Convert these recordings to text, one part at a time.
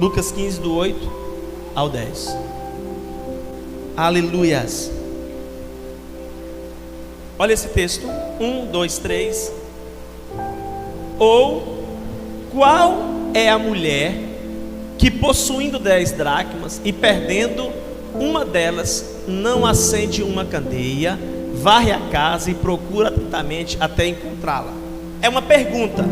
Lucas 15, do 8 ao 10. Aleluias. Olha esse texto. 1, 2, 3. Ou qual é a mulher que, possuindo 10 dracmas e perdendo uma delas, não acende uma candeia, varre a casa e procura atentamente até encontrá-la? É uma pergunta.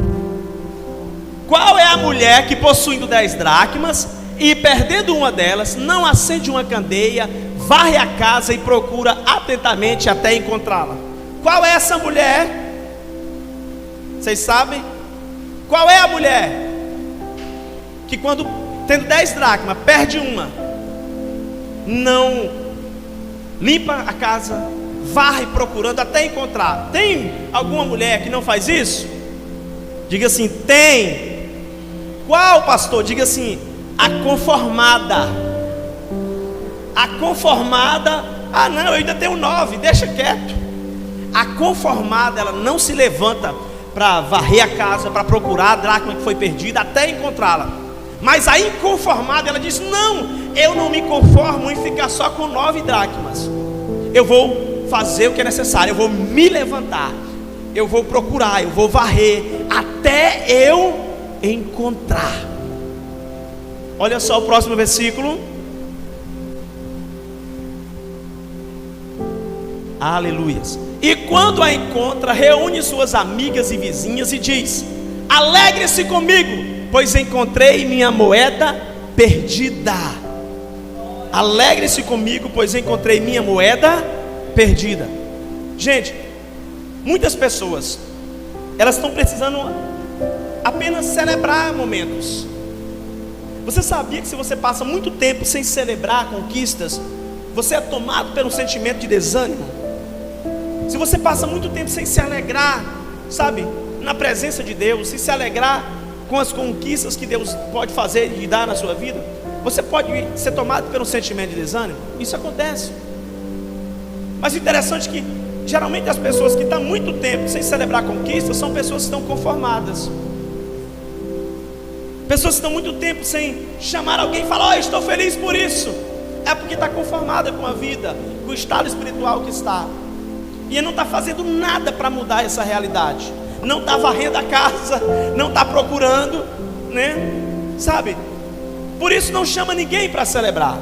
Qual é a mulher que, possuindo 10 dracmas e perdendo uma delas, não acende uma candeia, varre a casa e procura atentamente até encontrá-la? Qual é essa mulher? Vocês sabem? Qual é a mulher que, quando tendo 10 dracmas, perde uma, não limpa a casa, varre procurando até encontrar? Tem alguma mulher que não faz isso? Diga assim: tem. Qual, pastor? Diga assim: a conformada. A conformada. Ah, não, eu ainda tenho 9, deixa quieto. A conformada, ela não se levanta para varrer a casa, para procurar a dracma que foi perdida até encontrá-la. Mas a inconformada, ela diz: não, eu não me conformo em ficar só com 9 dracmas. Eu vou fazer o que é necessário, eu vou me levantar, eu vou procurar, eu vou varrer até eu encontrar. Olha só o próximo versículo. Aleluias. E quando a encontra, reúne suas amigas e vizinhas e diz: alegre-se comigo, pois encontrei minha moeda perdida. Alegre-se comigo, pois encontrei minha moeda perdida. Gente, muitas pessoas, elas estão precisando apenas celebrar momentos. Você sabia que se você passa muito tempo sem celebrar conquistas, você é tomado pelo sentimento de desânimo? Se você passa muito tempo sem se alegrar, sabe, na presença de Deus, sem se alegrar com as conquistas que Deus pode fazer e dar na sua vida, você pode ser tomado pelo sentimento de desânimo. Isso acontece. Mas o interessante é que geralmente as pessoas que estão muito tempo sem celebrar conquistas são pessoas que estão conformadas. Pessoas que estão muito tempo sem chamar alguém e falar: oh, eu estou feliz por isso. É porque está conformada com a vida, com o estado espiritual que está. E não está fazendo nada para mudar essa realidade. Não está varrendo a casa, não está procurando, né? Sabe? Por isso não chama ninguém para celebrar,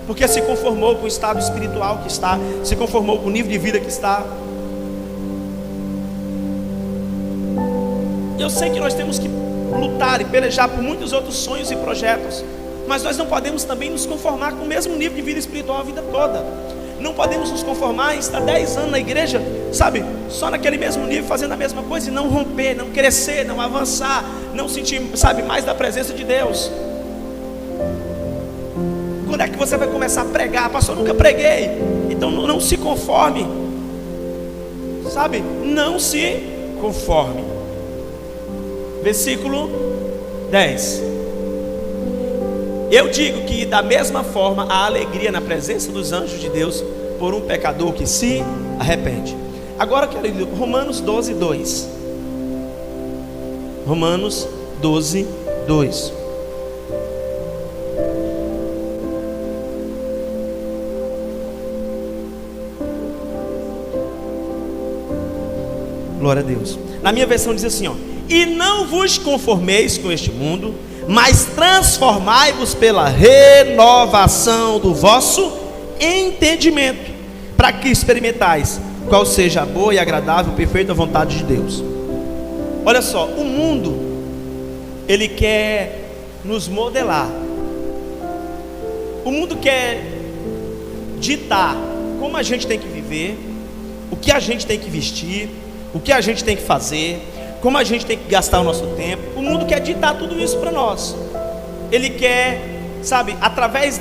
porque se conformou com o estado espiritual que está, se conformou com o nível de vida que está. Eu sei que nós temos que lutar e pelejar por muitos outros sonhos e projetos, mas nós não podemos também nos conformar com o mesmo nível de vida espiritual a vida toda. Não podemos nos conformar em estar 10 anos na igreja, sabe, só naquele mesmo nível, fazendo a mesma coisa e não romper, não crescer, não avançar, não sentir, sabe, mais da presença de Deus. Quando é que você vai começar a pregar? Pastor, eu nunca preguei. Então não se conforme, sabe, não se conforme. Versículo 10. Eu digo que da mesma forma há alegria na presença dos anjos de Deus por um pecador que se arrepende. Agora quero ler Romanos 12, 2. Romanos 12, 2. Glória a Deus. Na minha versão diz assim, ó: e não vos conformeis com este mundo, mas transformai-vos pela renovação do vosso entendimento, para que experimentais qual seja a boa e agradável e perfeita vontade de Deus. Olha só, o mundo, ele quer nos modelar. O mundo quer ditar como a gente tem que viver, o que a gente tem que vestir, o que a gente tem que fazer, como a gente tem que gastar o nosso tempo. O mundo quer ditar tudo isso para nós. Ele quer, sabe, através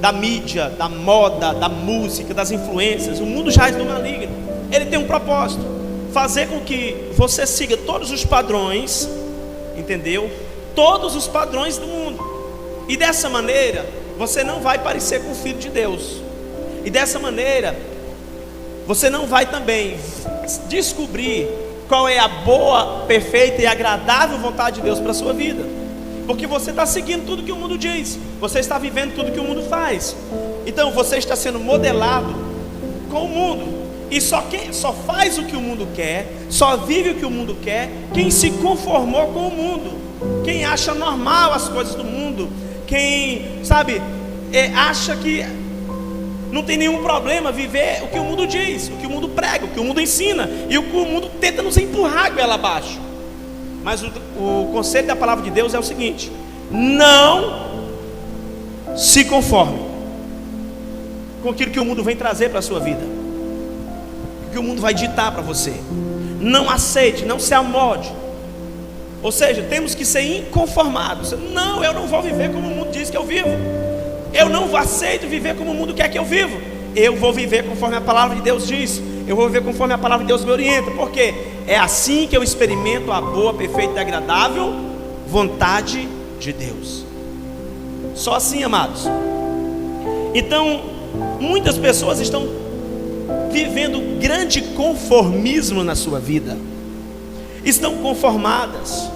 da mídia, da moda, da música, das influências, o mundo jaz no maligno. Ele tem um propósito: fazer com que você siga todos os padrões, entendeu? Todos os padrões do mundo. E dessa maneira, você não vai parecer com o Filho de Deus. E dessa maneira, você não vai também descobrir qual é a boa, perfeita e agradável vontade de Deus para a sua vida. porque você está seguindo tudo que o mundo diz, você está vivendo tudo que o mundo faz. Então você está sendo modelado com o mundo. E só faz o que o mundo quer, só vive o que o mundo quer quem se conformou com o mundo, quem acha normal as coisas do mundo, quem, sabe, acha que não tem nenhum problema viver o que o mundo diz, o que o mundo prega, o que o mundo ensina, e o que o mundo tenta nos empurrar goela abaixo. Mas o conselho da palavra de Deus é o seguinte: não se conforme com aquilo que o mundo vem trazer para a sua vida, que o mundo vai ditar para você. Não aceite, não se amolde. Ou seja, temos que ser inconformados. Não, eu não vou viver como o mundo diz que eu vivo. Eu não aceito viver como o mundo quer que eu vivo. Eu vou viver conforme a palavra de Deus diz. Eu vou viver conforme a palavra de Deus me orienta. Porque é assim que eu experimento a boa, perfeita e agradável vontade de Deus. Só assim, amados. Então, muitas pessoas estão vivendo grande conformismo na sua vida. Estão conformadas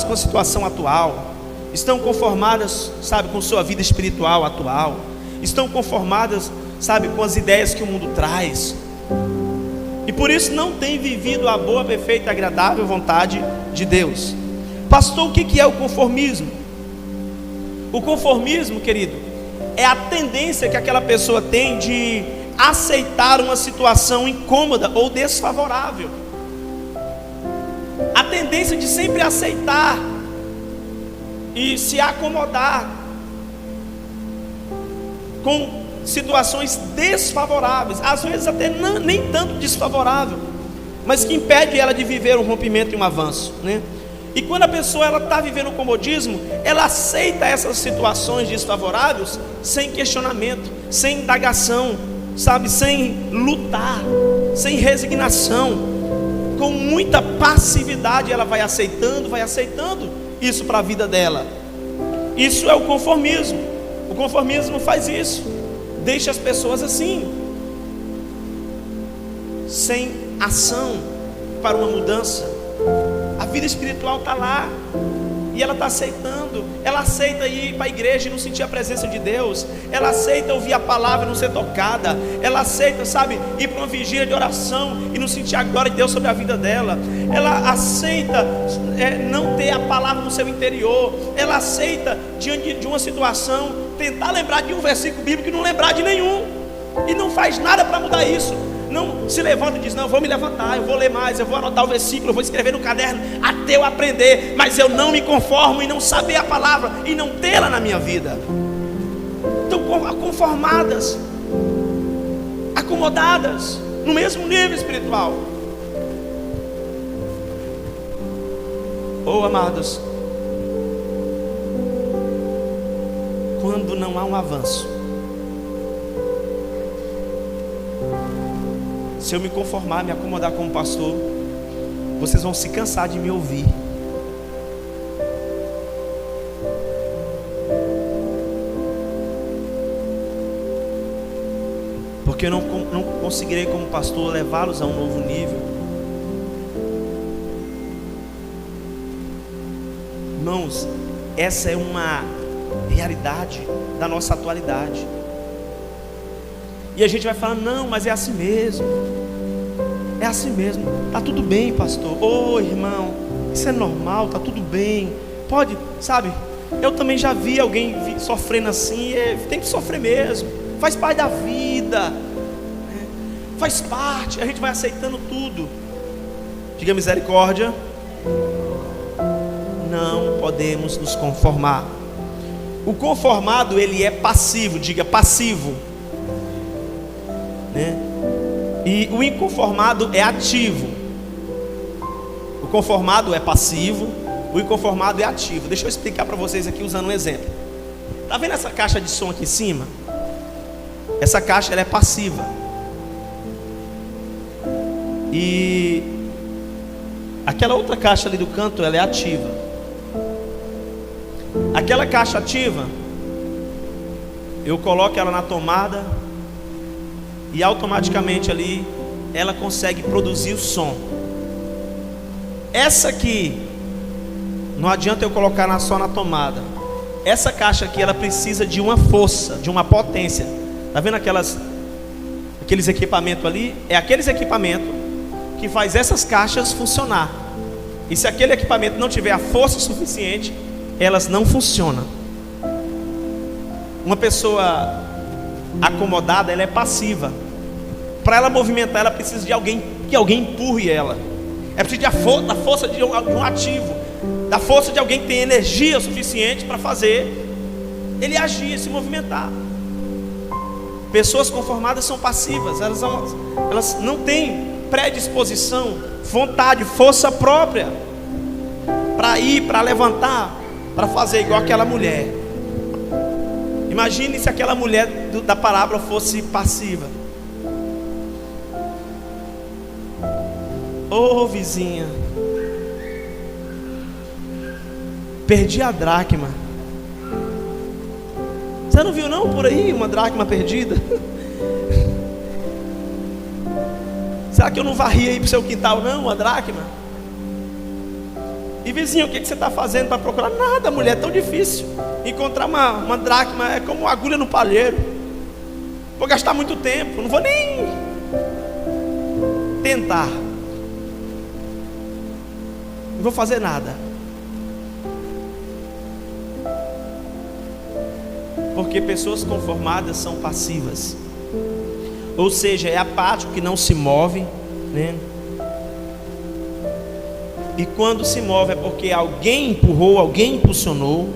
com a situação atual, estão conformadas, sabe, com sua vida espiritual atual, estão conformadas, sabe, com as ideias que o mundo traz, e por isso não têm vivido a boa, perfeita e agradável vontade de Deus. Pastor, o que é o conformismo? O conformismo, querido, é a tendência que aquela pessoa tem de aceitar uma situação incômoda ou desfavorável. A tendência de sempre aceitar e se acomodar com situações desfavoráveis, às vezes até nem tanto desfavorável, mas que impede ela de viver um rompimento e um avanço, né? E quando a pessoa está vivendo o comodismo, ela aceita essas situações desfavoráveis sem questionamento, sem indagação, sabe, sem lutar, sem resignação. Com muita passividade ela vai aceitando isso para a vida dela. Isso é o conformismo. O conformismo faz isso, deixa as pessoas assim, sem ação para uma mudança. A vida espiritual está lá e ela está aceitando. Ela aceita ir para a igreja e não sentir a presença de Deus. Ela aceita ouvir a palavra e não ser tocada. Ela aceita, sabe, ir para uma vigília de oração e não sentir a glória de Deus sobre a vida dela. Ela aceita não ter a palavra no seu interior. Ela aceita, diante de uma situação, tentar lembrar de um versículo bíblico e não lembrar de nenhum, e não faz nada para mudar isso. Não se levanta e diz: não, eu vou me levantar, eu vou ler mais, eu vou anotar o versículo, eu vou escrever no caderno até eu aprender. Mas eu não me conformo em não saber a palavra e não tê-la na minha vida. Estão conformadas, acomodadas no mesmo nível espiritual. Oh, amados, quando não há um avanço, se eu me conformar, me acomodar como pastor, vocês vão se cansar de me ouvir. Porque eu não conseguirei como pastor levá-los a um novo nível. Irmãos, essa é uma realidade da nossa atualidade. E a gente vai falar: não, mas é assim mesmo. É assim mesmo. Tá tudo bem, pastor. Ô, irmão, isso é normal, tá tudo bem. Pode, sabe, eu também já vi alguém sofrendo assim. Tem que sofrer mesmo. Faz parte da vida. Faz parte. A gente vai aceitando tudo. Diga misericórdia. Não podemos nos conformar. O conformado, ele é passivo. Diga passivo. E o inconformado é ativo. O conformado é passivo, o inconformado é ativo. Deixa eu explicar para vocês aqui usando um exemplo. Tá vendo essa caixa de som aqui em cima? Essa caixa, ela é passiva. E aquela outra caixa ali do canto, ela é ativa. Aquela caixa ativa, eu coloco ela na tomada e automaticamente ali ela consegue produzir o som. Essa aqui Não adianta eu colocar só na tomada. Essa caixa aqui, ela precisa de uma força, de uma potência. Tá vendo aqueles equipamentos ali? É aqueles equipamentos que faz essas caixas funcionar. E se aquele equipamento não tiver a força suficiente, elas não funcionam. Uma pessoa acomodada, ela é passiva. Para ela movimentar, ela precisa de alguém, que alguém empurre ela. É preciso da força de um ativo, da força de alguém que tem energia suficiente para fazer ele agir, se movimentar. Pessoas conformadas são passivas, elas não têm predisposição, vontade, força própria para ir, para levantar, para fazer igual aquela mulher. Imagine se aquela mulher da parábola fosse passiva. Ô vizinha, perdi a dracma. Você não viu não por aí uma dracma perdida? Será que eu não varri aí pro seu quintal não, uma dracma? E vizinho, o que você está fazendo para procurar? Nada, mulher, é tão difícil. Encontrar uma dracma é como uma agulha no palheiro. Vou gastar muito tempo, não vou nem tentar. Não vou fazer nada. Porque pessoas conformadas são passivas. Ou seja, é apático, que não se move, né? E quando se move é porque alguém empurrou, alguém impulsionou.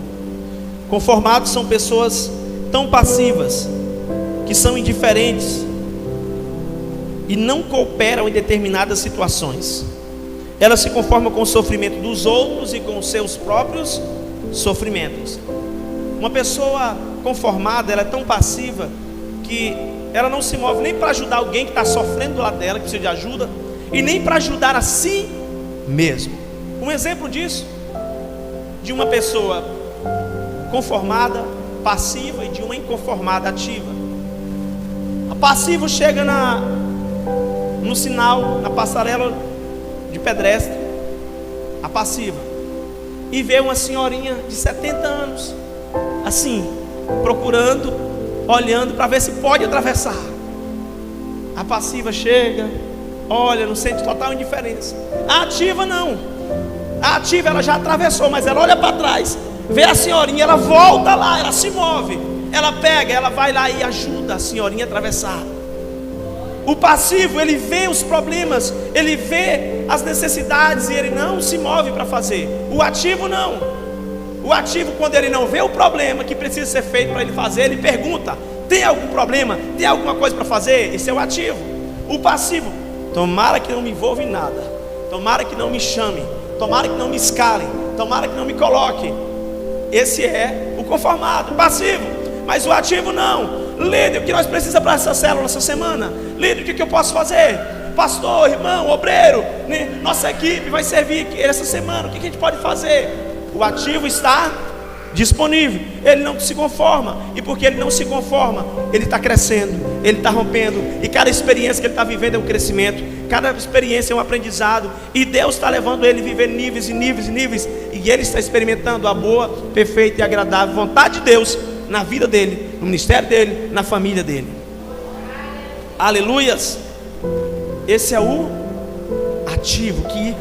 Conformados são pessoas tão passivas, que são indiferentes e não cooperam em determinadas situações. Elas se conformam com o sofrimento dos outros e com os seus próprios sofrimentos. Uma pessoa conformada, ela é tão passiva que ela não se move nem para ajudar alguém que está sofrendo do lado dela, que precisa de ajuda, e nem para ajudar a si mesmo. Um exemplo disso, de uma pessoa conformada, passiva, e de uma inconformada, ativa. A passiva chega no sinal, na passarela de pedestre, a passiva, e vê uma senhorinha de 70 anos, assim, procurando, olhando para ver se pode atravessar. A passiva chega, olha, não sente total indiferença. A ativa não. A ativa, ela já atravessou, mas ela olha para trás, vê a senhorinha, ela volta lá, ela se move, ela pega, ela vai lá e ajuda a senhorinha a atravessar. O passivo, ele vê os problemas, ele vê as necessidades e ele não se move para fazer. O ativo não. O ativo, quando ele não vê o problema que precisa ser feito para ele fazer, ele pergunta: tem algum problema? Tem alguma coisa para fazer? Esse é o ativo. O passivo: tomara que não me envolva em nada, tomara que não me chame, tomara que não me escalem, tomara que não me coloque. Esse é o conformado, o passivo. Mas o ativo não. Líder, o que nós precisamos para essa célula essa semana? Líder, o que eu posso fazer? Pastor, irmão, obreiro, né? Nossa equipe vai servir essa semana, o que a gente pode fazer? O ativo está disponível, ele não se conforma, e porque ele não se conforma, ele está crescendo, ele está rompendo, e cada experiência que ele está vivendo é um crescimento, cada experiência é um aprendizado, e Deus está levando ele a viver níveis e níveis e níveis, e ele está experimentando a boa, perfeita e agradável vontade de Deus na vida dele, no ministério dele, na família dele. Aleluias. Esse é o ativo que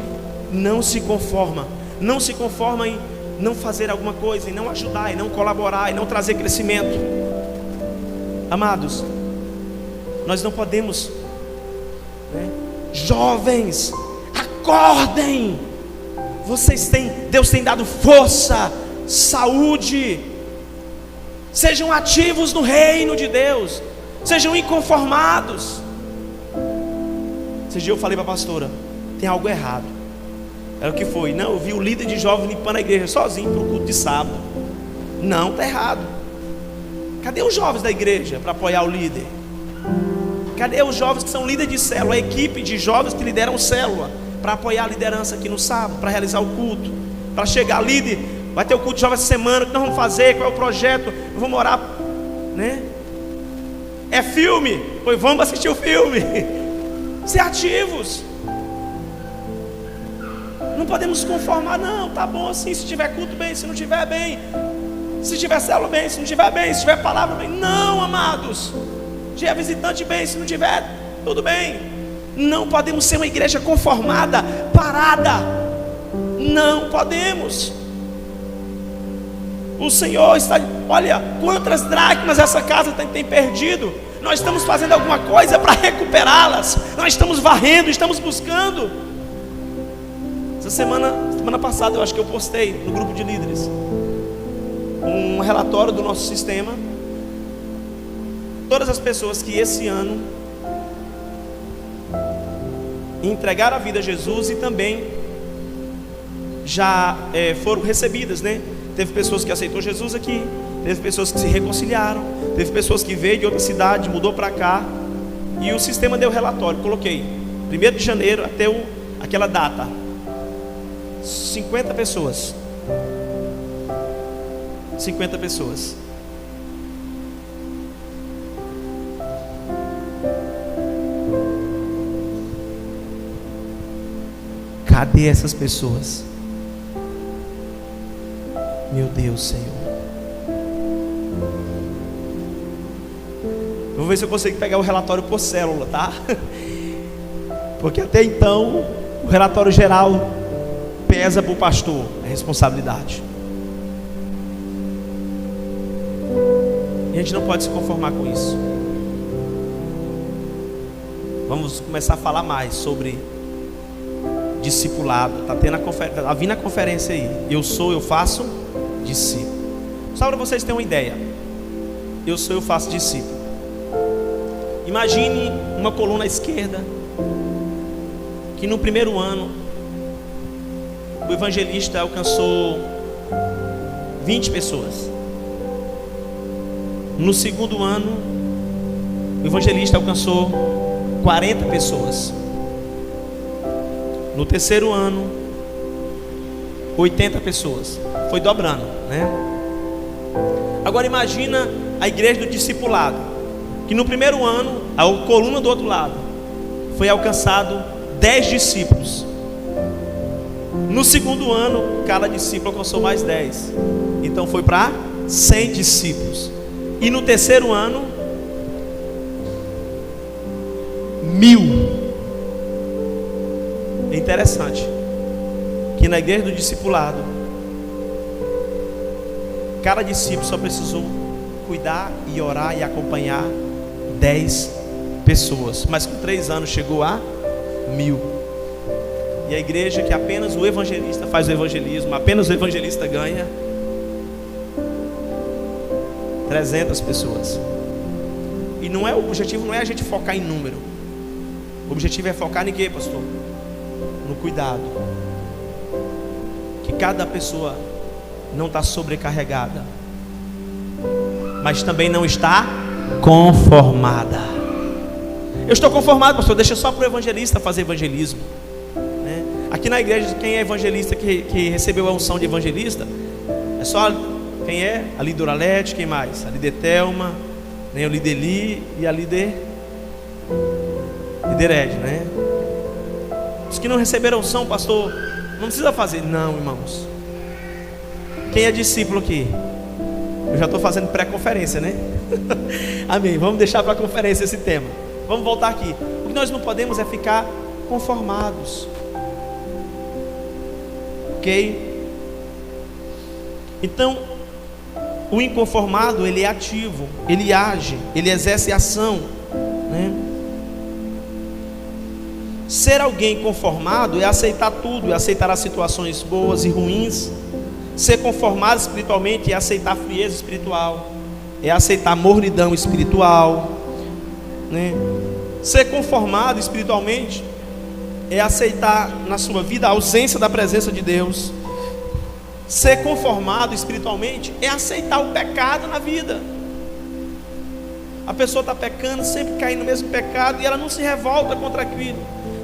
não se conforma, não se conforma em não fazer alguma coisa, em não ajudar, em não colaborar, em não trazer crescimento. Amados, nós não podemos, né? Jovens, acordem. Deus tem dado força, saúde. Sejam ativos no reino de Deus, sejam inconformados. Esse dia eu falei para a pastora: tem algo errado. Era o que foi? Não, eu vi o líder de jovens limpando a igreja sozinho para o culto de sábado. Não, está errado. Cadê os jovens da igreja para apoiar o líder? Cadê os jovens que são líderes de célula, a equipe de jovens que lideram célula, para apoiar a liderança aqui no sábado, para realizar o culto, para chegar líder? Vai ter o culto de jovens essa semana, o que nós vamos fazer? Qual é o projeto? Vamos orar, né? É filme? Pois vamos assistir o filme. Ser ativos. Não podemos conformar, não, tá bom assim, se tiver culto bem, se não tiver bem, se tiver célula bem, se não tiver bem, se tiver palavra bem. Não, amados, se tiver visitante bem, se não tiver, tudo bem. Não podemos ser uma igreja conformada, parada. Não podemos. O Senhor está, olha, quantas dracmas essa casa tem perdido. Nós estamos fazendo alguma coisa para recuperá-las. Nós estamos varrendo, estamos buscando. Essa semana passada eu acho que eu postei no grupo de líderes um relatório do nosso sistema. Todas as pessoas que esse ano entregaram a vida a Jesus e também já foram recebidas, né? Teve pessoas que aceitou Jesus aqui, teve pessoas que se reconciliaram, teve pessoas que veio de outra cidade, mudou para cá. E o sistema deu relatório, coloquei 1º de janeiro até aquela data, 50 pessoas. 50 pessoas. Cadê essas pessoas? Meu Deus, Senhor. Eu vou ver se eu consigo pegar o relatório por célula, tá? Porque até então o relatório geral pesa para o pastor, a responsabilidade. E a gente não pode se conformar com isso. Vamos começar a falar mais sobre discipulado. Está tendo tá vindo a conferência aí. Eu faço discípulo. Só para vocês terem uma ideia. Eu faço discípulo. Imagine uma coluna à esquerda, que no primeiro ano o evangelista alcançou 20 pessoas. No segundo ano o evangelista alcançou 40 pessoas. No terceiro ano 80 pessoas. Foi dobrando, né? Agora imagina a igreja do discipulado, que no primeiro ano, a coluna do outro lado, foi alcançado 10 discípulos. No segundo ano, cada discípulo alcançou mais 10. Então foi para 100 discípulos. E no terceiro ano, 1000. É interessante que na igreja do discipulado, cada discípulo só precisou cuidar e orar e acompanhar 10 pessoas. Mas com 3 anos chegou a 1000. E a igreja que apenas o evangelista faz o evangelismo, apenas o evangelista ganha 300 pessoas. E o objetivo não é a gente focar em número. O objetivo é focar em quê, pastor? No cuidado. Que cada pessoa não está sobrecarregada, mas também não está conformada. Eu estou conformado, pastor, deixa só para o evangelista fazer evangelismo, né? Aqui na igreja, quem é evangelista, que recebeu a unção de evangelista, é só quem é? A líder Oralete, quem mais? A líder Thelma, né? O líder Eli e a líder Ed, né? Os que não receberam unção, pastor, não precisa fazer. Não, irmãos. Quem é discípulo aqui? Eu já estou fazendo pré-conferência, né? Amém. Vamos deixar para a conferência esse tema. Vamos voltar aqui. O que nós não podemos é ficar conformados. Ok? Então, o inconformado, ele é ativo, ele age, ele exerce ação, né? Ser alguém conformado é aceitar tudo, é aceitar as situações boas e ruins. Ser conformado espiritualmente é aceitar frieza espiritual, é aceitar mornidão espiritual, né? Ser conformado espiritualmente é aceitar na sua vida a ausência da presença de Deus. Ser conformado espiritualmente é aceitar o pecado na vida. A pessoa está pecando, sempre caindo no mesmo pecado, e ela não se revolta contra aquilo.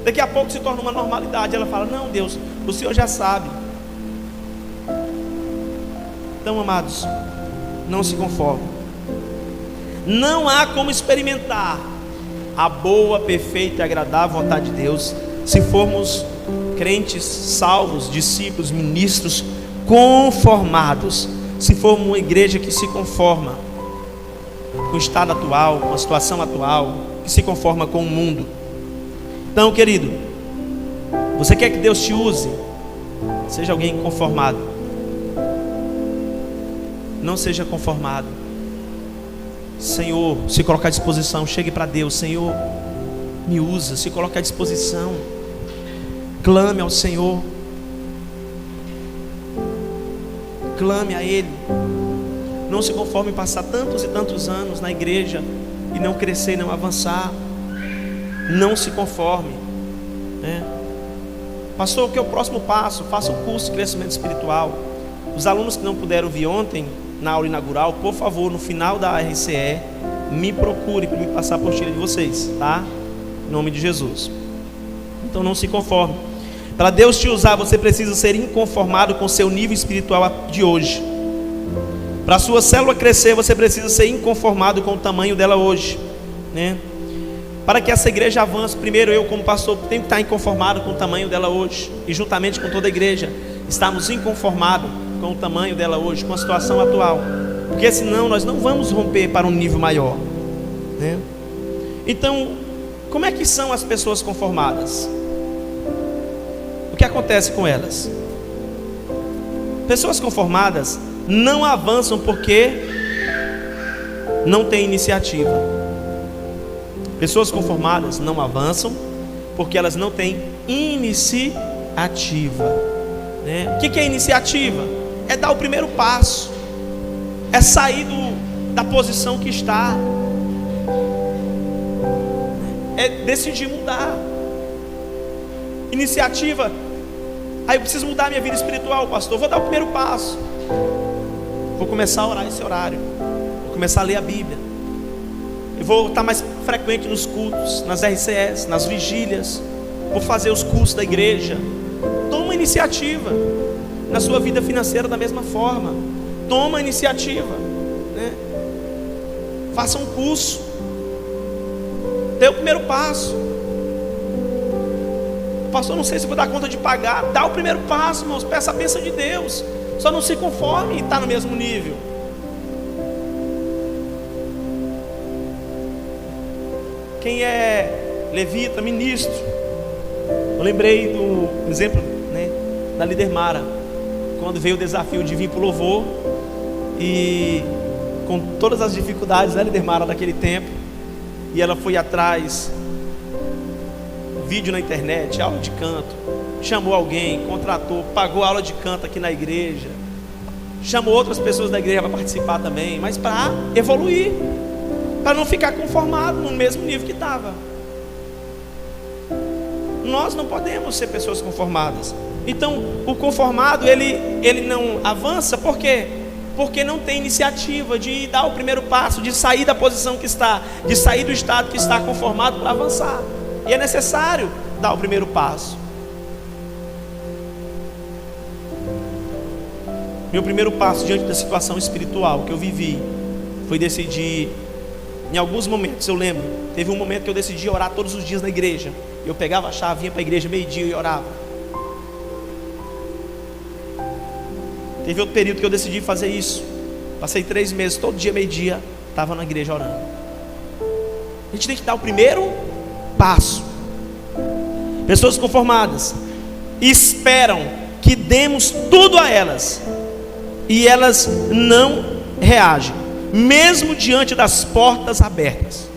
Daqui a pouco se torna uma normalidade. Ela fala: não, Deus, o Senhor já sabe. Então, amados, não se conforme. Não há como experimentar a boa, perfeita e agradável vontade de Deus se formos crentes salvos, discípulos, ministros conformados. Se for uma igreja que se conforma com o estado atual, com a situação atual, que se conforma com o mundo. Então, querido, você quer que Deus te use? Seja alguém conformado. Não seja conformado. Senhor, se coloque à disposição. Chegue para Deus. Senhor, me usa. Se coloque à disposição. Clame ao Senhor. Clame a Ele. Não se conforme em passar tantos e tantos anos na igreja e não crescer, não avançar. Não se conforme, né? Pastor, o que é o próximo passo? Faça um curso de crescimento espiritual. Os alunos que não puderam vir ontem na aula inaugural, por favor, no final da RCE, me procure para me passar a apostila de vocês, tá? Em nome de Jesus. Então não se conforme. Para Deus te usar, você precisa ser inconformado com o seu nível espiritual de hoje. Para a sua célula crescer, você precisa ser inconformado com o tamanho dela hoje, né? Para que essa igreja avance, primeiro eu como pastor tenho que estar inconformado com o tamanho dela hoje. E juntamente com toda a igreja, estamos inconformados com o tamanho dela hoje, com a situação atual. Porque senão nós não vamos romper para um nível maior, né? Então, como é que são as pessoas conformadas? O que acontece com elas? Pessoas conformadas não avançam porque não têm iniciativa. Pessoas conformadas não avançam porque elas não têm iniciativa, né? O que é iniciativa? É dar o primeiro passo, é sair da posição que está, é decidir mudar. Iniciativa. Aí eu preciso mudar minha vida espiritual, pastor. Vou dar o primeiro passo. Vou começar a orar esse horário. Vou começar a ler a Bíblia. Eu vou estar mais frequente nos cultos, nas RCS, nas vigílias. Vou fazer os cursos da igreja. Toma iniciativa. Na sua vida financeira da mesma forma. Toma iniciativa, né? Faça um curso. Dê o primeiro passo. Pastor, não sei se vou dar conta de pagar. Dá o primeiro passo, irmãos. Peça a bênção de Deus. Só não se conforme em estar no mesmo nível. Quem é levita, ministro, eu lembrei do exemplo, né, da líder Mara, quando veio o desafio de vir para o louvor, e com todas as dificuldades da líder Mara daquele tempo, e ela foi atrás, vídeo na internet, aula de canto, chamou alguém, contratou, pagou aula de canto aqui na igreja, chamou outras pessoas da igreja para participar também, mas para evoluir, para não ficar conformado no mesmo nível que estava. Nós não podemos ser pessoas conformadas. Então o conformado ele não avança. Por quê? Porque não tem iniciativa de dar o primeiro passo, de sair da posição que está, de sair do estado que está conformado para avançar. E é necessário dar o primeiro passo. Meu primeiro passo diante da situação espiritual que eu vivi foi decidir. Em alguns momentos eu lembro, teve um momento que eu decidi orar todos os dias na igreja. Eu pegava a chave, vinha para a igreja meio-dia e orava. Teve outro período que eu decidi fazer isso. Passei 3 meses, todo dia meio-dia, estava na igreja orando. A gente tem que dar o primeiro passo. Pessoas conformadas esperam que demos tudo a elas, e elas não reagem, mesmo diante das portas abertas.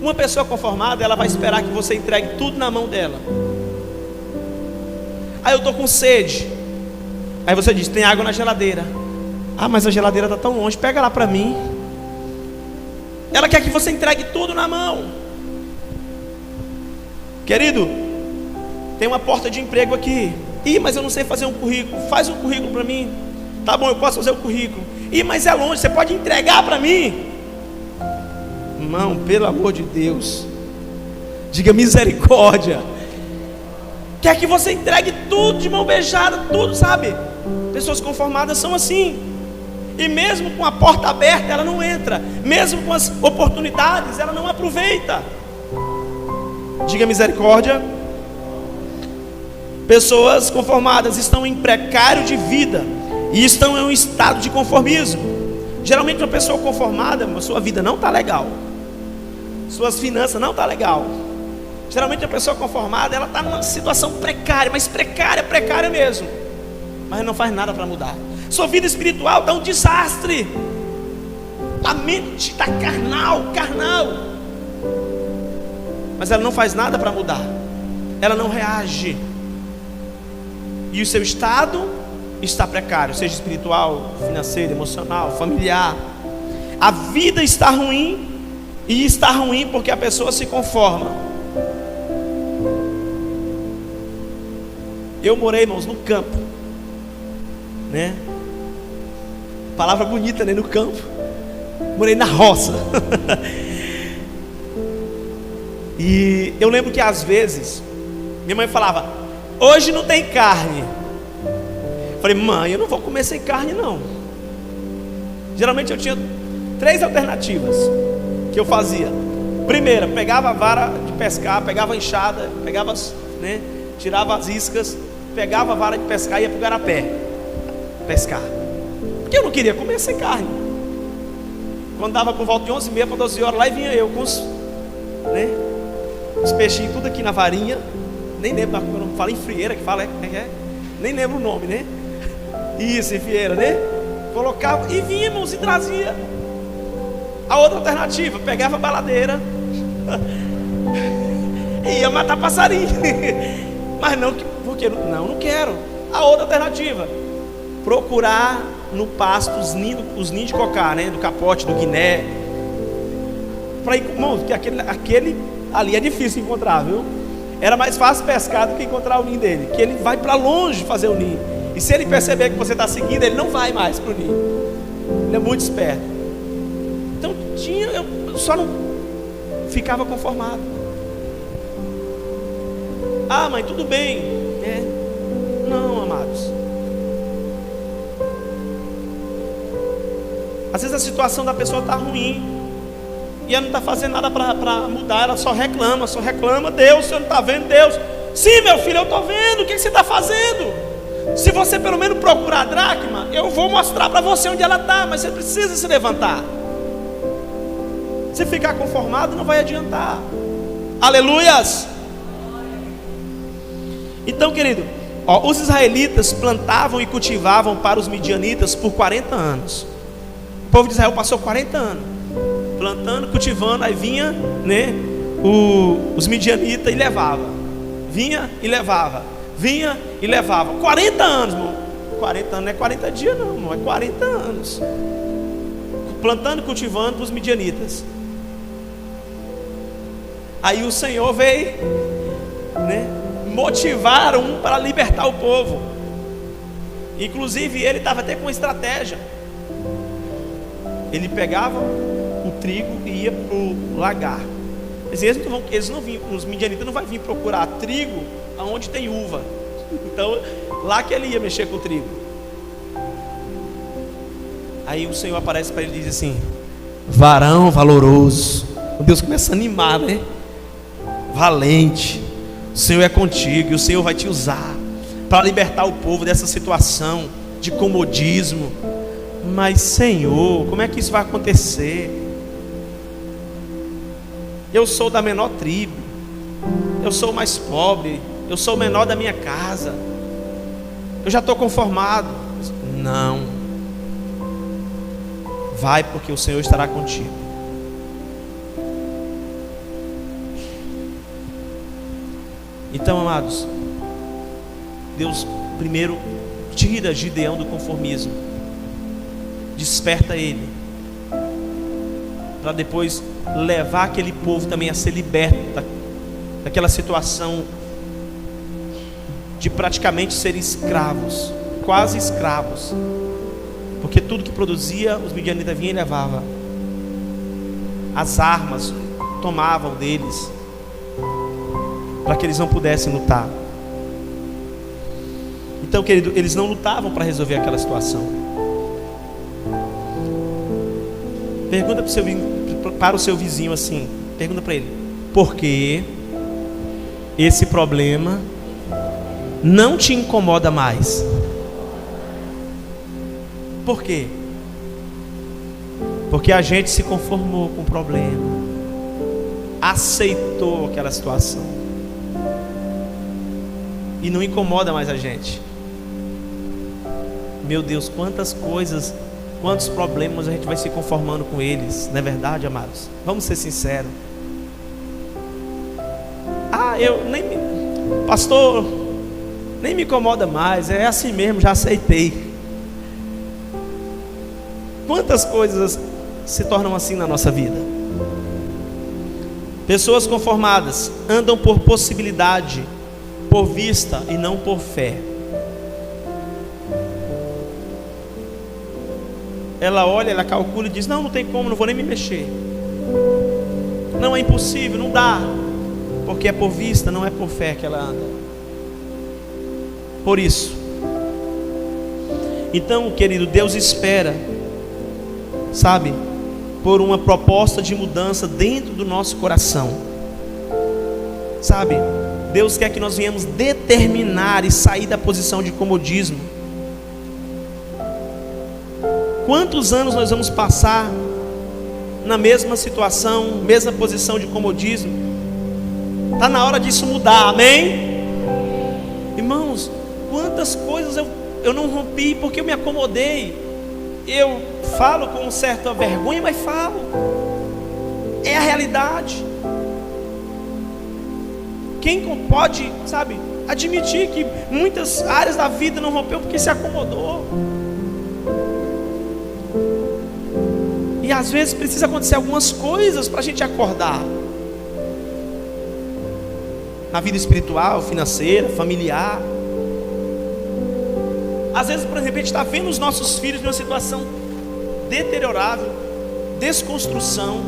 Uma pessoa conformada, ela vai esperar que você entregue tudo na mão dela. Aí eu estou com sede. Aí você diz, tem água na geladeira. Ah, mas a geladeira está tão longe, pega lá para mim. Ela quer que você entregue tudo na mão. Querido, tem uma porta de emprego aqui. Ih, mas eu não sei fazer um currículo. Faz um currículo para mim. Tá bom, eu posso fazer o currículo. Ih, mas é longe, você pode entregar para mim? Irmão, pelo amor de Deus, diga misericórdia. Quer que você entregue tudo de mão beijada, tudo, sabe? Pessoas conformadas são assim. E mesmo com a porta aberta, ela não entra. Mesmo com as oportunidades, ela não aproveita. Diga misericórdia. Pessoas conformadas estão em precário de vida e estão em um estado de conformismo. Geralmente uma pessoa conformada, a sua vida não está legal, suas finanças não estão legal. Geralmente a pessoa conformada, ela está numa situação precária, mas precária mesmo, mas não faz nada para mudar. Sua vida espiritual está um desastre. A mente está carnal, mas ela não faz nada para mudar. Ela não reage. E o seu estado está precário, seja espiritual, financeiro, emocional, familiar. A vida está ruim, e está ruim porque a pessoa se conforma. Eu morei, irmãos, no campo, né? Palavra bonita, né? No campo. Morei na roça. E eu lembro que às vezes minha mãe falava: hoje não tem carne. Eu falei: mãe, eu não vou comer sem carne não. Geralmente eu tinha 3 alternativas que eu fazia. Primeira, pegava a vara de pescar, pegava a enxada, pegava, né, tirava as iscas, pegava a vara de pescar e ia para o garapé pescar, porque eu não queria comer sem carne. Quando dava por volta de 11h30 para 12 horas, lá e vinha eu com os, né, os peixinhos tudo aqui na varinha. Nem lembro, eu não falo em frieira que fala, nem lembro o nome, né? Isso, em frieira, né? Colocava e vínhamos e trazia. A outra alternativa, pegava a baladeira e ia matar passarinho. Mas não, porque não quero. A outra alternativa, procurar no pasto os ninhos de cocá, né? Do capote, do guiné. Para ir, irmão, porque aquele ali é difícil encontrar, viu? Era mais fácil pescar do que encontrar o ninho dele, que ele vai para longe fazer o ninho. E se ele perceber que você está seguindo, ele não vai mais para o ninho. Ele é muito esperto. Então eu só não ficava conformado. Ah, mãe, tudo bem. Não, amados. Às vezes a situação da pessoa está ruim e ela não está fazendo nada para mudar. Ela só reclama. Deus, você não está vendo? Deus, sim, meu filho, eu estou vendo. O que você está fazendo? Se você pelo menos procurar a dracma, eu vou mostrar para você onde ela está. Mas você precisa se levantar. Se ficar conformado não vai adiantar. Aleluias. Então, querido, os israelitas plantavam e cultivavam para os midianitas por 40 anos. O povo de Israel passou 40 anos plantando, cultivando. Aí vinha, né, os midianitas e levava. Vinha e levava. 40 anos, irmão. 40 anos não é 40 dias não, irmão. É 40 anos plantando e cultivando para os midianitas. Aí o Senhor veio, né, motivar para libertar o povo. Inclusive ele estava até com uma estratégia. Ele pegava o trigo e ia para o lagar. Eles não vinham, os midianitas não vão vir procurar trigo aonde tem uva. Então lá que ele ia mexer com o trigo. Aí o Senhor aparece para ele e diz assim: varão valoroso. Deus começa a animar, né? Valente, o Senhor é contigo e o Senhor vai te usar para libertar o povo dessa situação de comodismo. Mas Senhor, como é que isso vai acontecer? Eu sou da menor tribo, eu sou o mais pobre, eu sou o menor da minha casa, eu já estou conformado. Não, vai, porque o Senhor estará contigo. Então, amados, Deus primeiro tira Gideão do conformismo, desperta ele, para depois levar aquele povo também a ser liberto daquela situação de praticamente serem escravos, quase escravos, porque tudo que produzia os midianitas vinham e levavam. As armas tomavam deles, para que eles não pudessem lutar. Então, querido, eles não lutavam para resolver aquela situação. Pergunta para o seu vizinho assim, pergunta para ele: por que esse problema não te incomoda mais. Por quê? Porque a gente se conformou com o problema, aceitou aquela situação e não incomoda mais a gente. Meu Deus, quantas coisas, quantos problemas a gente vai se conformando com eles, não é verdade, amados? Vamos ser sinceros. Pastor, nem me incomoda mais, é assim mesmo, já aceitei. Quantas coisas se tornam assim na nossa vida? Pessoas conformadas andam por possibilidade, por vista e não por fé. Ela olha, ela calcula e diz: não tem como, não vou nem me mexer. Não, é impossível, não dá. Porque é por vista, não é por fé que ela anda. Por isso, então, querido, Deus espera, sabe, por uma proposta de mudança dentro do nosso coração. Sabe, Deus quer que nós venhamos determinar e sair da posição de comodismo. Quantos anos nós vamos passar na mesma situação, mesma posição de comodismo? Está na hora disso mudar, amém? Irmãos, quantas coisas eu não rompi porque eu me acomodei. Eu falo com certa vergonha, mas falo. É a realidade. Quem pode, sabe, admitir que muitas áreas da vida não rompeu porque se acomodou. E às vezes precisa acontecer algumas coisas para a gente acordar. Na vida espiritual, financeira, familiar. Às vezes, por exemplo, a gente está vendo os nossos filhos numa situação deteriorável, desconstrução.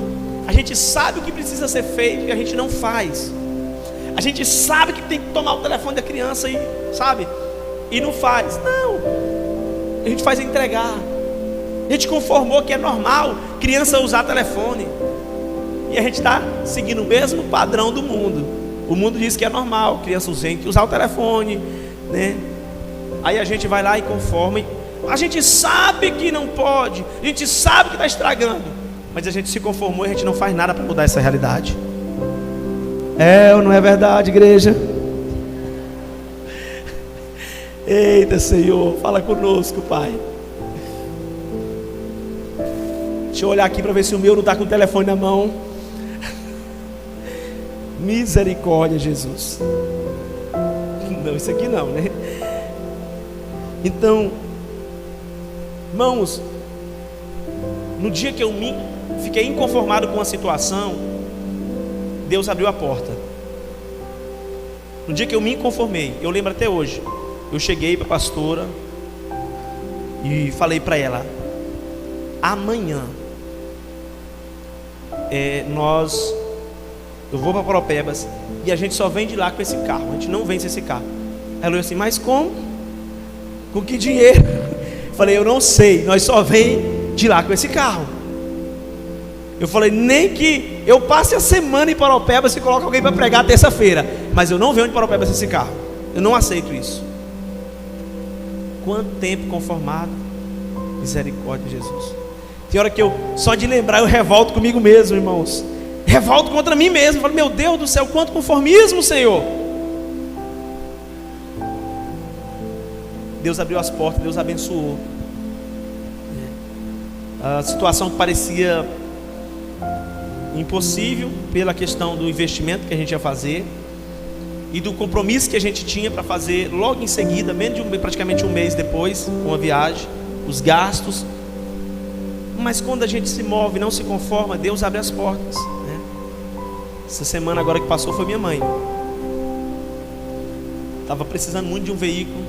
A gente sabe o que precisa ser feito e a gente não faz. A gente sabe que tem que tomar o telefone da criança e, sabe, e não faz. Não, a gente faz entregar. A gente conformou que é normal criança usar telefone. E a gente está seguindo o mesmo padrão do mundo. O mundo diz que é normal criança usar o telefone, né? Aí a gente vai lá e conforma. A gente sabe que não pode, a gente sabe que está estragando, mas a gente se conformou e a gente não faz nada para mudar essa realidade. É ou não é verdade, igreja? Eita, Senhor, fala conosco, Pai. Deixa eu olhar aqui para ver se o meu não está com o telefone na mão. Misericórdia, Jesus. Não, isso aqui não, né? Então, irmãos, no dia que eu fiquei inconformado com a situação, Deus abriu a porta. No dia que eu me inconformei, eu lembro até hoje, eu cheguei para a pastora e falei para ela: amanhã eu vou para Paropebas e a gente só vem de lá com esse carro, a gente não vence esse carro. Ela falou assim: mas como? Com que dinheiro? Falei: eu não sei, nós só vem de lá com esse carro. Eu falei: nem que eu passe a semana em Paropebas e coloque alguém para pregar terça-feira, mas eu não venho de Paropebas esse carro. Eu não aceito isso. Quanto tempo conformado. Misericórdia de Jesus. Tem hora que eu, só de lembrar, eu revolto comigo mesmo, irmãos. Revolto contra mim mesmo. Eu falo: meu Deus do céu, quanto conformismo, Senhor. Deus abriu as portas, Deus abençoou. A situação que parecia impossível pela questão do investimento que a gente ia fazer e do compromisso que a gente tinha para fazer logo em seguida, praticamente um mês depois, uma viagem, os gastos. Mas quando a gente se move, não se conforma, Deus abre as portas, né? Essa semana agora que passou foi minha mãe. Estava precisando muito de um veículo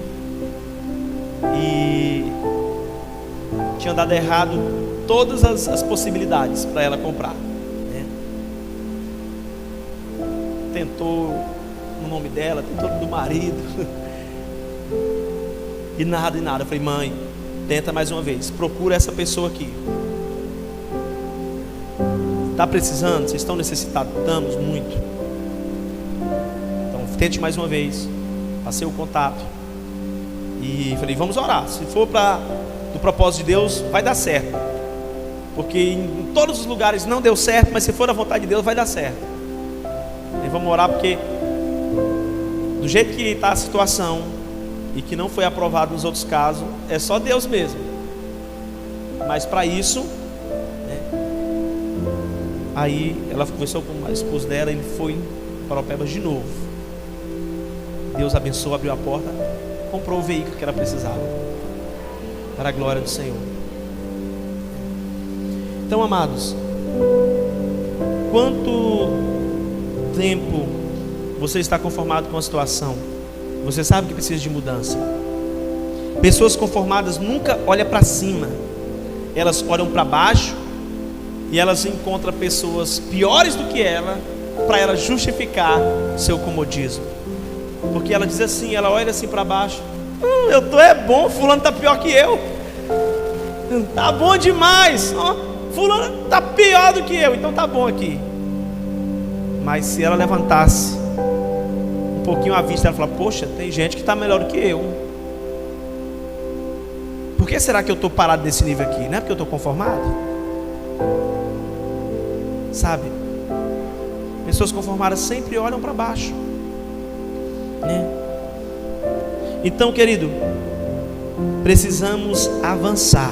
e tinha dado errado todas as possibilidades para ela comprar, né? Tentou no nome dela, tentou no do marido e nada. Eu falei: mãe, tenta mais uma vez, procura essa pessoa aqui. Está precisando? Vocês estão necessitados? Estamos muito. Então tente mais uma vez. Passei o contato e falei, vamos orar. Se for para do propósito de Deus, vai dar certo. Porque em todos os lugares não deu certo, mas se for a vontade de Deus, vai dar certo. E vamos orar, porque do jeito que está a situação e que não foi aprovado nos outros casos, é só Deus mesmo. Mas para isso, né, aí ela conversou com a esposa dela, ele foi para Paropebas de novo. Deus abençoou, abriu a porta, comprou o veículo que ela precisava, para a glória do Senhor. Então, amados, quanto tempo você está conformado com a situação? Você sabe que precisa de mudança. Pessoas conformadas nunca olham para cima, elas olham para baixo e elas encontram pessoas piores do que ela, para ela justificar seu comodismo. Porque ela diz assim, ela olha assim para baixo, eu tô é bom, fulano tá pior que eu, tá bom demais, fulano tá pior do que eu, então tá bom aqui. Mas se ela levantasse um pouquinho a vista, ela fala, poxa, tem gente que está melhor do que eu. Por que será que eu estou parado nesse nível aqui? Não é porque eu estou conformado? Sabe? Pessoas conformadas sempre olham para baixo, né? Então, querido, precisamos avançar.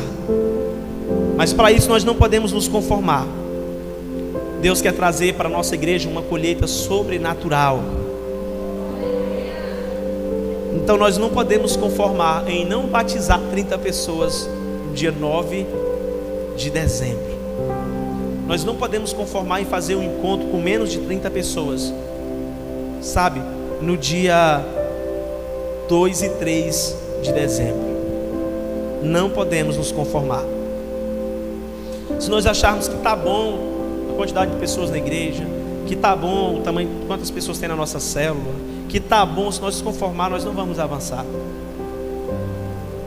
Mas para isso nós não podemos nos conformar. Deus quer trazer para a nossa igreja uma colheita sobrenatural. Então nós não podemos conformar em não batizar 30 pessoas no dia 9 de dezembro. Nós não podemos conformar em fazer um encontro com menos de 30 pessoas, sabe, no dia 2 e 3 de dezembro. Não podemos nos conformar. Se nós acharmos que está bom a quantidade de pessoas na igreja, que está bom o tamanho, quantas pessoas tem na nossa célula, que está bom, se nós nos conformar, nós não vamos avançar.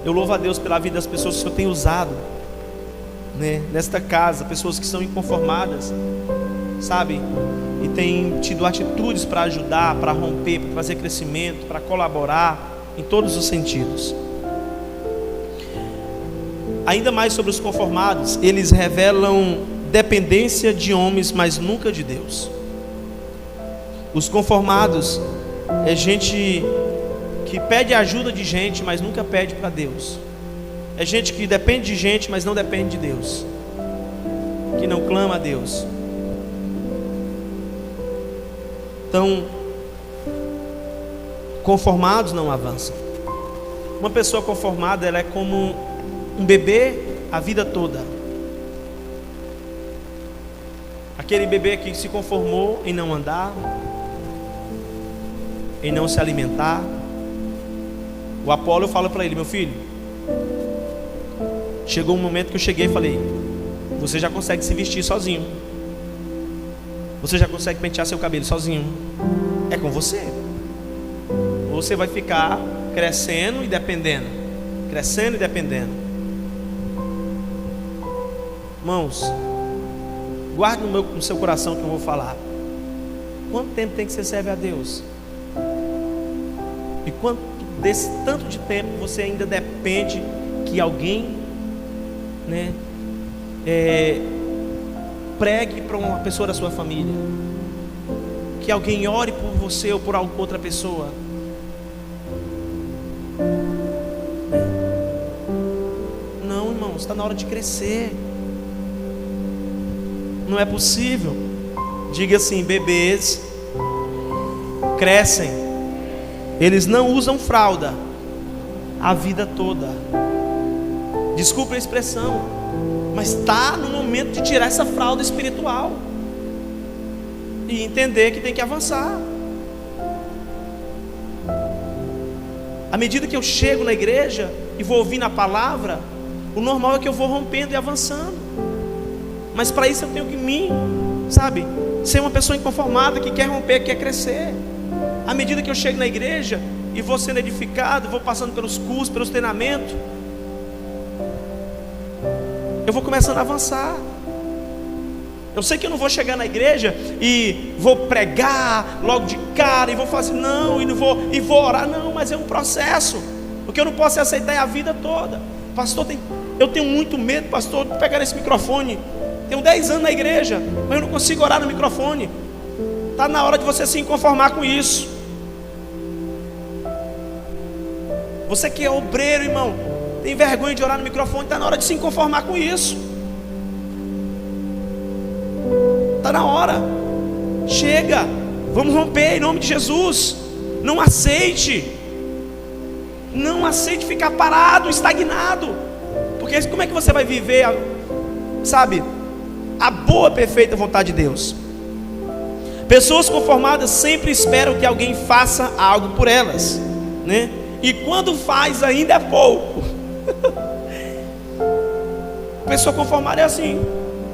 Eu louvo a Deus pela vida das pessoas que o Senhor tem usado, né, nesta casa, pessoas que são inconformadas, sabe, e têm tido atitudes para ajudar, para romper, para trazer crescimento, para colaborar em todos os sentidos. Ainda mais sobre os conformados, eles revelam dependência de homens, mas nunca de Deus. Os conformados é gente que pede ajuda de gente, mas nunca pede para Deus. É gente que depende de gente, mas não depende de Deus, que não clama a Deus. Então, conformados não avançam. Uma pessoa conformada, ela é como um bebê a vida toda. Aquele bebê que se conformou em não andar, em não se alimentar. O Apolo fala para ele, meu filho, chegou um momento que eu cheguei e falei, você já consegue se vestir sozinho, você já consegue pentear seu cabelo sozinho, é com você. Ou você vai ficar crescendo e dependendo, crescendo e dependendo. Irmãos, guarde no seu coração que eu vou falar. Quanto tempo tem que você serve a Deus? E quanto desse tanto de tempo você ainda depende que alguém, né, pregue para uma pessoa da sua família, que alguém ore por você ou por outra pessoa? Não, irmãos, está na hora de crescer. Não é possível. Diga assim, bebês crescem, eles não usam fralda a vida toda. Desculpa a expressão, mas está no momento de tirar essa fralda espiritual e entender que tem que avançar. À medida que eu chego na igreja e vou ouvindo a palavra, o normal é que eu vou rompendo e avançando. Mas para isso eu tenho que ser uma pessoa inconformada, que quer romper, que quer crescer. À medida que eu chego na igreja e vou sendo edificado, vou passando pelos cursos, pelos treinamentos, eu vou começando a avançar. Eu sei que eu não vou chegar na igreja e vou pregar logo de cara e vou fazer, não, e vou orar, não, mas é um processo. O que eu não posso aceitar é a vida toda. Pastor, eu tenho muito medo, pastor, de pegar esse microfone. Tenho 10 anos na igreja, mas eu não consigo orar no microfone. Está na hora de você se conformar com isso. Você que é obreiro, irmão, tem vergonha de orar no microfone, está na hora de se conformar com isso. Está na hora. Chega, vamos romper em nome de Jesus. Não aceite ficar parado, estagnado. Porque como é que você vai viver a boa, perfeita vontade de Deus? Pessoas conformadas sempre esperam que alguém faça algo por elas, né? E quando faz ainda é pouco. Pessoa conformada é assim.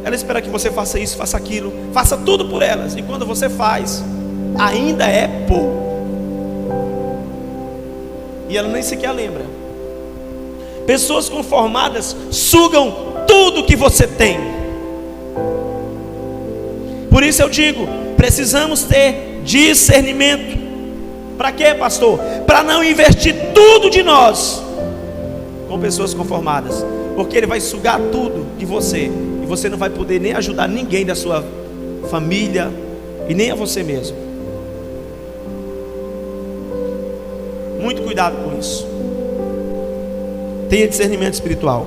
Ela espera que você faça isso, faça aquilo, faça tudo por elas. E quando você faz, ainda é pouco. E ela nem sequer lembra. Pessoas conformadas sugam tudo que você tem. Por isso eu digo, precisamos ter discernimento. Para quê, pastor? Para não investir tudo de nós com pessoas conformadas. Porque ele vai sugar tudo de você. E você não vai poder nem ajudar ninguém da sua família e nem a você mesmo. Muito cuidado com isso. Tenha discernimento espiritual.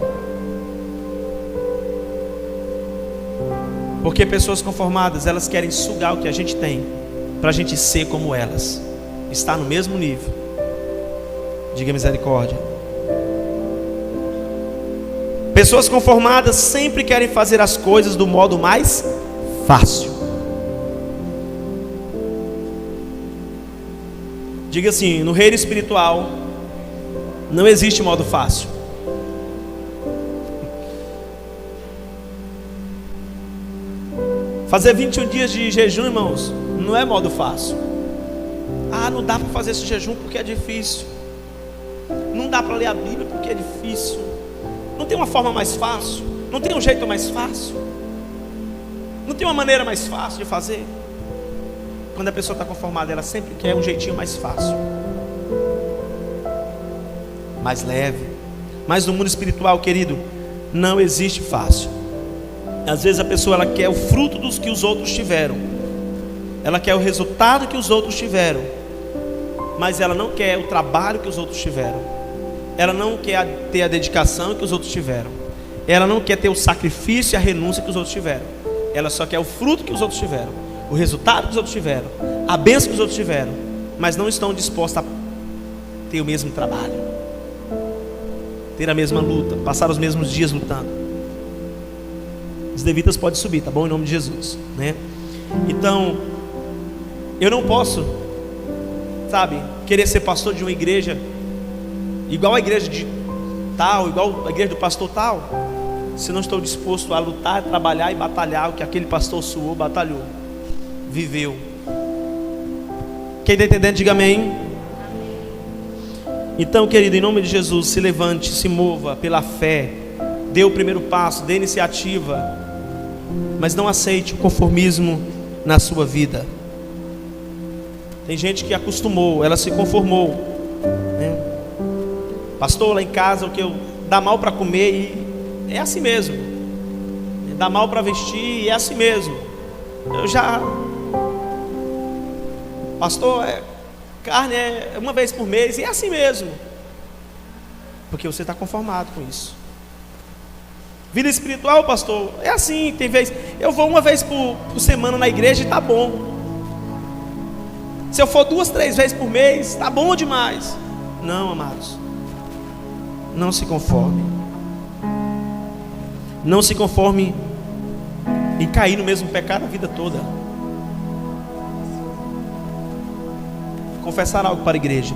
Porque pessoas conformadas, elas querem sugar o que a gente tem, para a gente ser como elas. Está no mesmo nível. Diga misericórdia. Pessoas conformadas sempre querem fazer as coisas do modo mais fácil. Diga assim, no reino espiritual não existe modo fácil. Fazer 21 dias de jejum, irmãos, não é modo fácil. Não dá para fazer esse jejum porque é difícil. Não dá para ler a Bíblia porque é difícil. Não tem uma forma mais fácil. Não tem um jeito mais fácil. Não tem uma maneira mais fácil de fazer. Quando a pessoa está conformada, ela sempre quer um jeitinho mais fácil, mais leve. Mas no mundo espiritual, querido, não existe fácil. Às vezes a pessoa ela quer o fruto dos que os outros tiveram. Ela quer o resultado que os outros tiveram. Mas ela não quer o trabalho que os outros tiveram. Ela não quer ter a dedicação que os outros tiveram. Ela não quer ter o sacrifício e a renúncia que os outros tiveram. Ela só quer o fruto que os outros tiveram, o resultado que os outros tiveram, a bênção que os outros tiveram. Mas não estão dispostos a ter o mesmo trabalho, ter a mesma luta, passar os mesmos dias lutando. Os levitas podem subir, tá bom? Em nome de Jesus, né? Então, eu não posso, querer ser pastor de uma igreja igual a igreja de tal, igual a igreja do pastor tal, se não estou disposto a lutar, trabalhar e batalhar o que aquele pastor suou, batalhou, viveu. Quem está entendendo, diga amém. Então, querido, em nome de Jesus, se levante, se mova pela fé, dê o primeiro passo, dê iniciativa, mas não aceite o conformismo na sua vida. Tem gente que acostumou, ela se conformou, né? Pastor, lá em casa o que eu dá mal para comer e é assim mesmo, dá mal para vestir e é assim mesmo. Pastor, carne é uma vez por mês e é assim mesmo, porque você está conformado com isso. Vida espiritual, pastor, é assim, tem vez eu vou uma vez por semana na igreja e tá bom. Se eu for 2, 3 vezes por mês, tá bom demais. Não, amados, não se conforme. Não se conforme em cair no mesmo pecado a vida toda. Confessar algo para a igreja.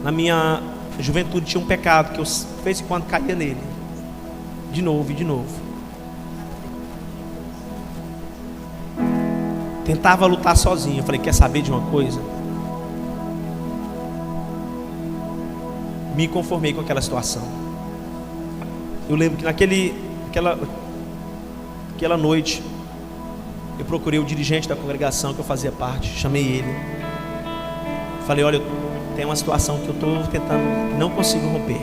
Na minha juventude tinha um pecado que eu de vez em quando caía nele, de novo e de novo. Tentava lutar sozinho. Eu falei, quer saber de uma coisa? Me conformei com aquela situação. Eu lembro que Aquela noite, eu procurei o dirigente da congregação que eu fazia parte, chamei ele. Falei, olha, tem uma situação que eu estou tentando, não consigo romper.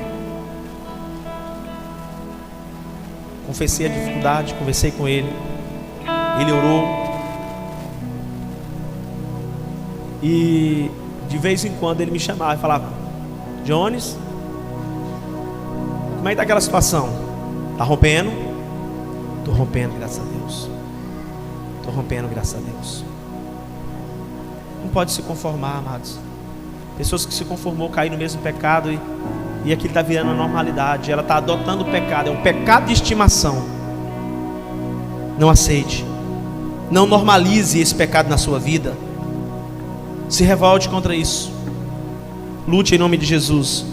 Confessei a dificuldade, conversei com ele. Ele orou. E de vez em quando ele me chamava e falava, Jones, como é que está aquela situação? Está rompendo? Estou rompendo, graças a Deus. Estou rompendo, graças a Deus. Não pode se conformar, amados. Pessoas que se conformou, caíram no mesmo pecado e aquilo está virando a normalidade. Ela está adotando o pecado, é um pecado de estimação. Não aceite. Não normalize esse pecado na sua vida. Se revolte contra isso. Lute em nome de Jesus.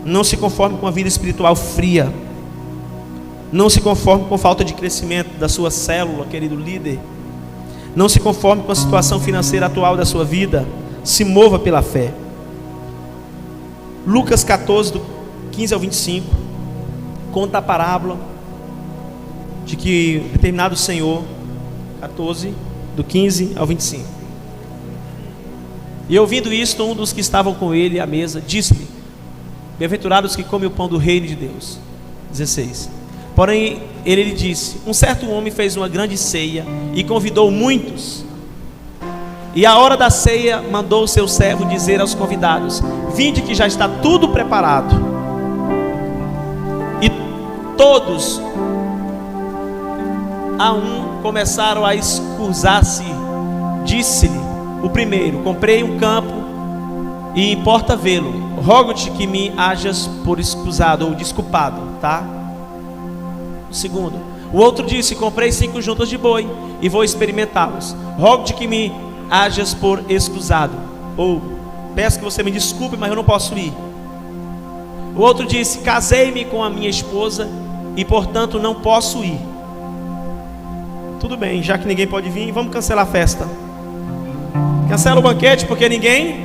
Não se conforme com a vida espiritual fria. Não se conforme com falta de crescimento da sua célula, querido líder. Não se conforme com a situação financeira atual da sua vida. Se mova pela fé. Lucas 14, do 15 ao 25, conta a parábola de que determinado Senhor, 14, do 15 ao 25. E ouvindo isto, um dos que estavam com ele à mesa disse-lhe, bem-aventurados que comem o pão do reino de Deus. 16. Porém, ele lhe disse, um certo homem fez uma grande ceia e convidou muitos. E à hora da ceia, mandou o seu servo dizer aos convidados, vinde que já está tudo preparado. E todos, a um, começaram a escusar-se. Disse-lhe o primeiro, comprei um campo e importa vê-lo. Rogo-te que me hajas por escusado ou desculpado, tá? O segundo, o outro disse, comprei 5 juntas de boi e vou experimentá-los. Rogo-te que me hajas por escusado, ou peço que você me desculpe, mas eu não posso ir. O outro disse, casei-me com a minha esposa e portanto não posso ir. Tudo bem, já que ninguém pode vir, vamos cancelar a festa. Cancela o banquete porque ninguém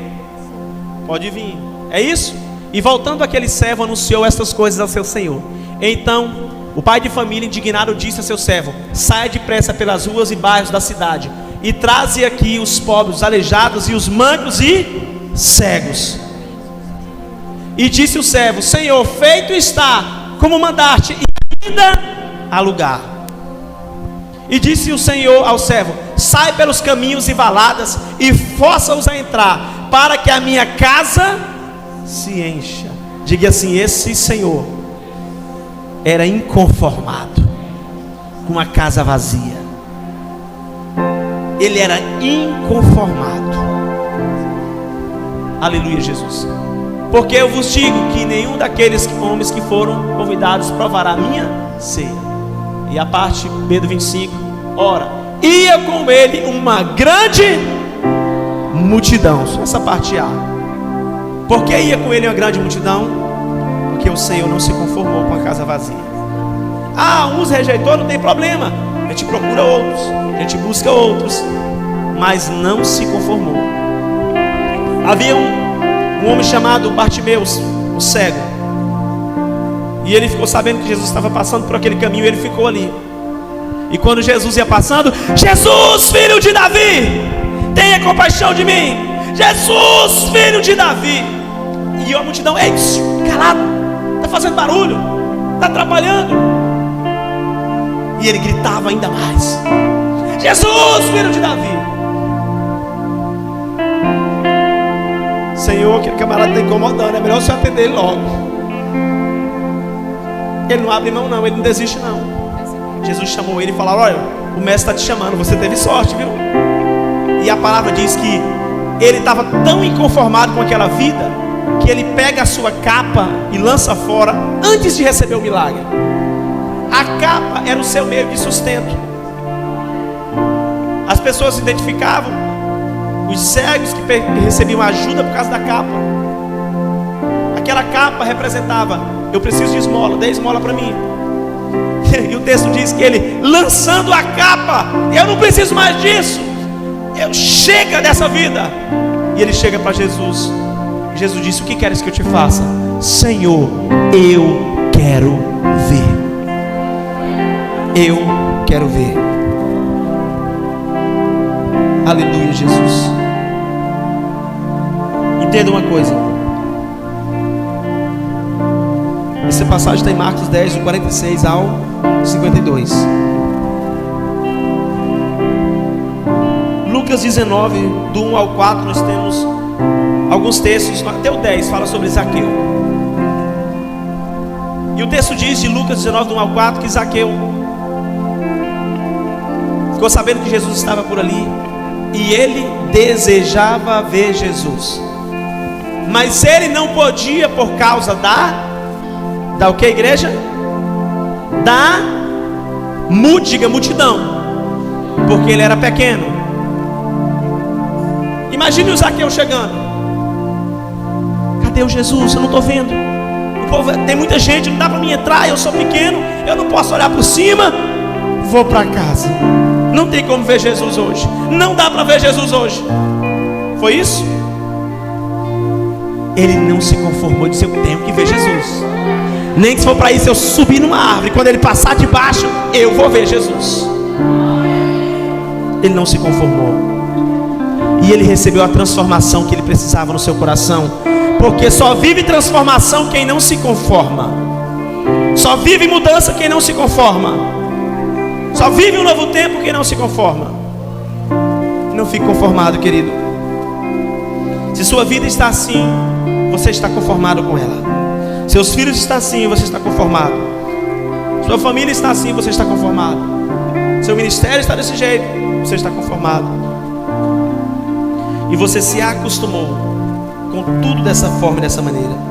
pode vir. É isso? E voltando aquele servo, anunciou estas coisas ao seu senhor. Então o pai de família, indignado, disse a seu servo, saia depressa pelas ruas e bairros da cidade e traze aqui os pobres, os aleijados e os mancos e cegos. E disse o servo, Senhor, feito está, como mandaste, e ainda há lugar. E disse o Senhor ao servo, sai pelos caminhos e valadas e força-os a entrar, para que a minha casa se encha. Diga assim, esse Senhor era inconformado com a casa vazia. Ele era inconformado. Aleluia, Jesus. Porque eu vos digo que nenhum daqueles homens que foram convidados provará a minha ceia. E a parte B do 25, ora, ia com ele uma grande multidão. Só essa parte A. Por que ia com ele uma grande multidão? Porque o Senhor não se conformou com a casa vazia. Uns rejeitou, não tem problema. A gente procura outros, a gente busca outros, mas não se conformou. Havia um homem chamado Bartimeu, o cego, e ele ficou sabendo que Jesus estava passando por aquele caminho, e ele ficou ali. E quando Jesus ia passando, Jesus, filho de Davi, tenha compaixão de mim. Jesus, filho de Davi. E a multidão, ei, calado, está fazendo barulho, está atrapalhando. E ele gritava ainda mais, Jesus, filho de Davi. Senhor, aquele camarada está incomodando, é melhor você atender ele logo. Ele não abre mão não, ele não desiste não. Jesus chamou ele e falou, olha, o mestre está te chamando, você teve sorte, viu? E a palavra diz que ele estava tão inconformado com aquela vida, que ele pega a sua capa e lança fora antes de receber o milagre. A capa era o seu meio de sustento. As pessoas se identificavam, os cegos que recebiam ajuda por causa da capa. Aquela capa representava, eu preciso de esmola, dê esmola para mim. E o texto diz que ele, lançando a capa, eu não preciso mais disso, chega dessa vida. E ele chega para Jesus. Jesus disse, o que queres que eu te faça? Senhor, eu quero ver. Eu quero ver. Aleluia, Jesus. Entenda uma coisa. Essa passagem está em Marcos 10, do 46 ao 52. Lucas 19, do 1 ao 4, nós temos alguns textos. Até o 10 fala sobre Zaqueu. E o texto diz, de Lucas 19, do 1 ao 4, que Zaqueu ficou sabendo que Jesus estava por ali, e ele desejava ver Jesus, mas ele não podia por causa da o que, igreja? Da multidão, porque ele era pequeno. Imagine o Zaqueu chegando. Cadê o Jesus? Eu não estou vendo. O povo, tem muita gente, não dá para mim entrar, eu sou pequeno, eu não posso olhar por cima. Vou para casa. Não tem como ver Jesus hoje. Não dá para ver Jesus hoje. Foi isso? Ele não se conformou, disse: eu tenho que ver Jesus. Nem que se for para isso eu subir numa árvore, quando ele passar de baixo, eu vou ver Jesus. Ele não se conformou. E ele recebeu a transformação que ele precisava no seu coração. Porque só vive transformação quem não se conforma. Só vive mudança quem não se conforma. Só vive um novo tempo quem não se conforma. Não fique conformado, querido. Se sua vida está assim, você está conformado com ela. Seus filhos estão assim, você está conformado. Sua família está assim, você está conformado. Seu ministério está desse jeito, você está conformado. E você se acostumou com tudo dessa forma e dessa maneira.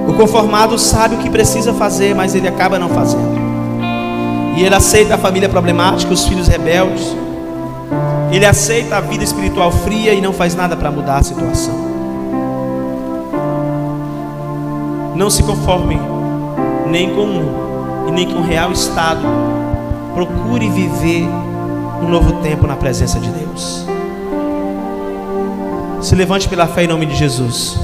O conformado sabe o que precisa fazer, mas ele acaba não fazendo. E ele aceita a família problemática, os filhos rebeldes. Ele aceita a vida espiritual fria e não faz nada para mudar a situação. Não se conforme nem com um e nem com o real estado. Procure viver um novo tempo na presença de Deus. Se levante pela fé em nome de Jesus.